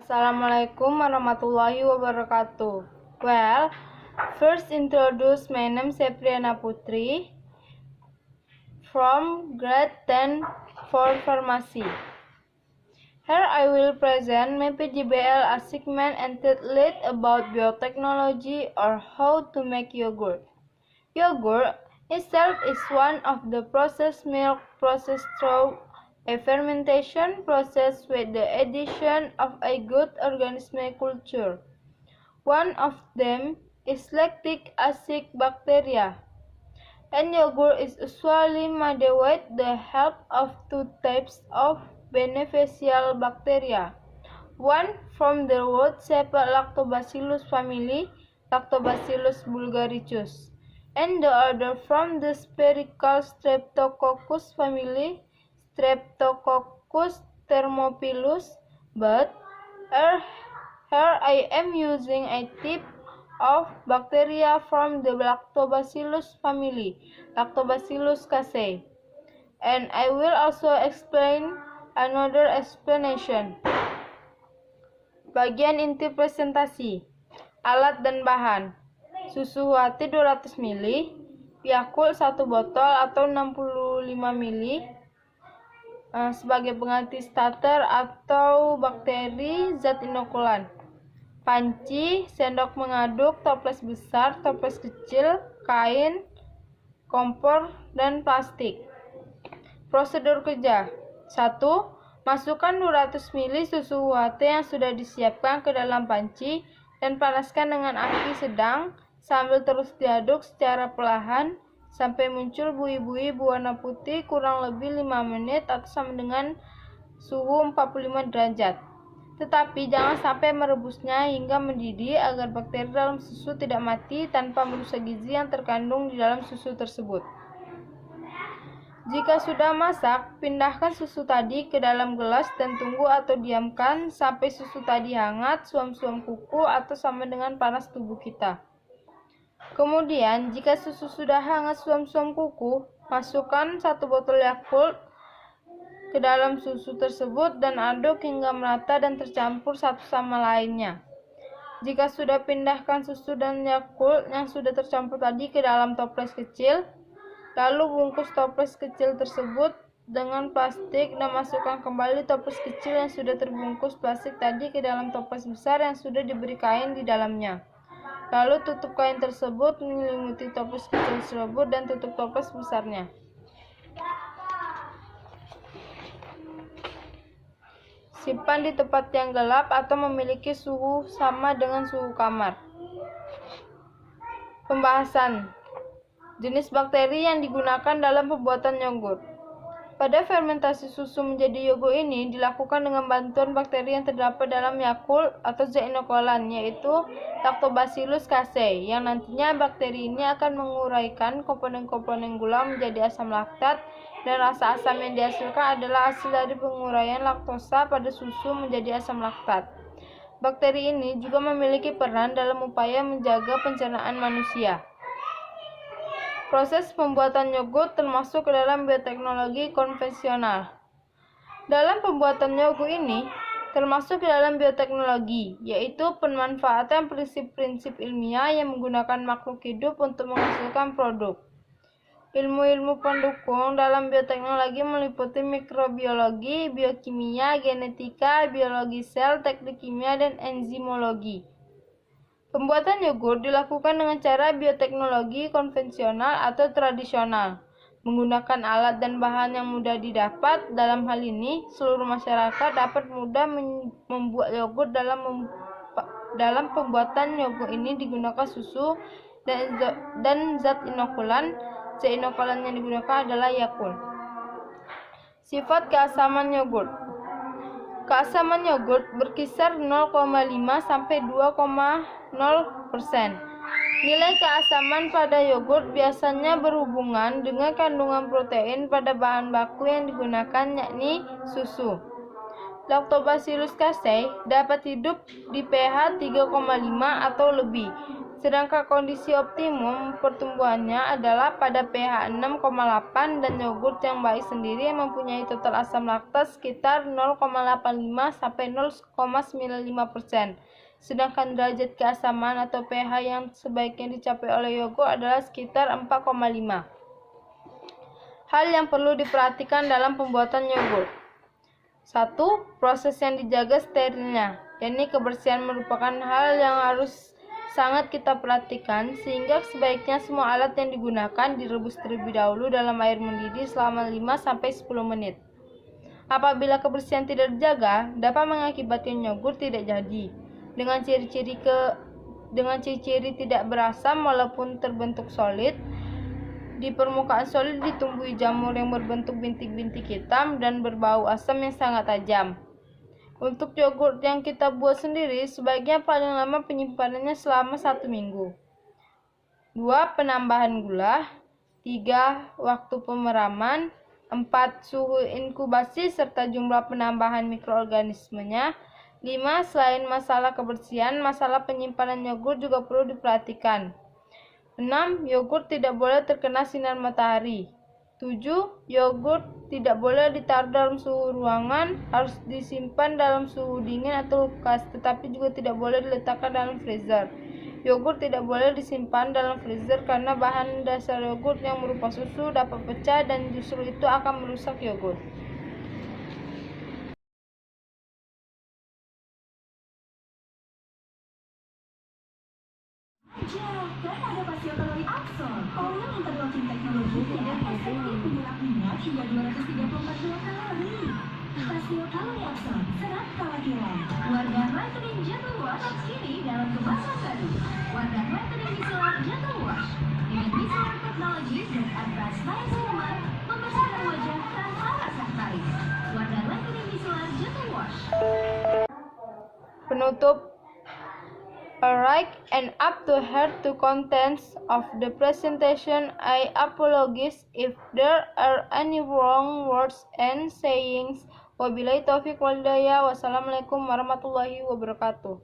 Assalamualaikum warahmatullahi wabarakatuh. Well, first introduce my name Sepriana Putri from grade 10 for pharmacy. Here I will present my PJBL assignment entitled about biotechnology or how to make yogurt. Yogurt itself is one of the processed milk processed through a fermentation process with the addition of a good organism culture. One of them is lactic acid bacteria, and yogurt is usually made with the help of two types of beneficial bacteria. One from the wood-shaped Lactobacillus family, Lactobacillus bulgaricus, and the other from the spherical Streptococcus family, Streptococcus thermophilus, but here I am using a type of bacteria from the Lactobacillus family, Lactobacillus casei, and I will also explain another explanation. Bagian inti presentasi. Alat dan bahan. Susu hati 200 ml, Yakult 1 botol atau 65 ml, sebagai pengganti starter atau bakteri zat inokulan. Panci, sendok mengaduk, toples besar, toples kecil, kain, kompor, dan plastik. Prosedur kerja. 1. Masukkan 200 ml susu UHT yang sudah disiapkan ke dalam panci dan panaskan dengan api sedang sambil terus diaduk secara perlahan sampai muncul buih-buih berwarna putih kurang lebih 5 menit atau sama dengan suhu 45 derajat. Tetapi jangan sampai merebusnya hingga mendidih agar bakteri dalam susu tidak mati tanpa merusak gizi yang terkandung di dalam susu tersebut. Jika sudah masak, pindahkan susu tadi ke dalam gelas dan tunggu atau diamkan sampai susu tadi hangat, suam-suam kuku atau sama dengan panas tubuh kita. Kemudian, jika susu sudah hangat suam-suam kuku, masukkan 1 botol Yakult ke dalam susu tersebut dan aduk hingga merata dan tercampur satu sama lainnya. Jika sudah, pindahkan susu dan Yakult yang sudah tercampur tadi ke dalam toples kecil. Lalu bungkus toples kecil tersebut dengan plastik dan masukkan kembali toples kecil yang sudah terbungkus plastik tadi ke dalam toples besar yang sudah diberi kain di dalamnya. Lalu tutup kain tersebut menyelimuti toples kecil tersebut dan tutup toples besarnya. Simpan di tempat yang gelap atau memiliki suhu sama dengan suhu kamar. Pembahasan. Jenis bakteri yang digunakan dalam pembuatan yogurt. Pada fermentasi susu menjadi yogurt ini dilakukan dengan bantuan bakteri yang terdapat dalam Yakult atau zat inokulan, yaitu Lactobacillus casei, yang nantinya bakteri ini akan menguraikan komponen-komponen gula menjadi asam laktat, dan rasa asam yang dihasilkan adalah hasil dari penguraian laktosa pada susu menjadi asam laktat. Bakteri ini juga memiliki peran dalam upaya menjaga pencernaan manusia. Proses pembuatan yogurt termasuk ke dalam bioteknologi konvensional. Dalam pembuatan yogurt ini termasuk ke dalam bioteknologi, yaitu pemanfaatan prinsip-prinsip ilmiah yang menggunakan makhluk hidup untuk menghasilkan produk. Ilmu-ilmu pendukung dalam bioteknologi meliputi mikrobiologi, biokimia, genetika, biologi sel, teknik kimia, dan enzimologi. Pembuatan yogurt dilakukan dengan cara bioteknologi konvensional atau tradisional, menggunakan alat dan bahan yang mudah didapat. Dalam hal ini, seluruh masyarakat dapat mudah membuat yogurt. Dalam pembuatan yogurt ini digunakan susu dan zat inokulan. Zat inokulan yang digunakan adalah Yakult. Sifat keasaman yogurt. Keasaman yogurt berkisar 0,5 sampai 2,0%. Nilai keasaman pada yogurt biasanya berhubungan dengan kandungan protein pada bahan baku yang digunakan, yakni susu. Lactobacillus casei dapat hidup di pH 3,5 atau lebih. Sedangkan kondisi optimum pertumbuhannya adalah pada pH 6,8 dan yogurt yang baik sendiri yang mempunyai total asam laktat sekitar 0,85 sampai 0,95%. Sedangkan derajat keasaman atau pH yang sebaiknya dicapai oleh yogurt adalah sekitar 4,5. Hal yang perlu diperhatikan dalam pembuatan yogurt. 1. Proses yang dijaga sterilnya, yakni kebersihan merupakan hal yang harus sangat kita perhatikan, sehingga sebaiknya semua alat yang digunakan direbus terlebih dahulu dalam air mendidih selama 5-10 menit. Apabila kebersihan tidak dijaga, dapat mengakibatkan yogurt tidak jadi. Dengan ciri-ciri tidak berasam walaupun terbentuk solid. Di permukaan solid ditumbuhi jamur yang berbentuk bintik-bintik hitam dan berbau asam yang sangat tajam. Untuk yogurt yang kita buat sendiri, sebaiknya paling lama penyimpanannya selama 1 minggu. 2. Penambahan gula. 3. Waktu pemeraman. 4. Suhu inkubasi serta jumlah penambahan mikroorganismenya. 5. Selain masalah kebersihan, masalah penyimpanan yogurt juga perlu diperhatikan. 6. Yogurt tidak boleh terkena sinar matahari. 7. Yogurt tidak boleh ditaruh dalam suhu ruangan, harus disimpan dalam suhu dingin atau kulkas, tetapi juga tidak boleh diletakkan dalam freezer. Yogurt tidak boleh disimpan dalam freezer karena bahan dasar yogurt yang berupa susu dapat pecah dan justru itu akan merusak yogurt. Kan ada pasio kalori Axon. Oil interlocking teknologinya efektif menyerap minyak hingga 234 kilokalori. Pasio kalori Axon, serat kalorian. Warna whitening Gentle Wash kini dalam kemasan baru. Warna whitening micellar Gentle Wash dengan micellar technology dan advanced niacinamide membersihkan wajah tanpa rasa tarik. Warna whitening micellar Gentle Wash. Penutup. Alright, and up to here to contents of the presentation. I apologize if there are any wrong words and sayings. Wabillahi taufiq wal hidayah. Wassalamualaikum warahmatullahi wabarakatuh.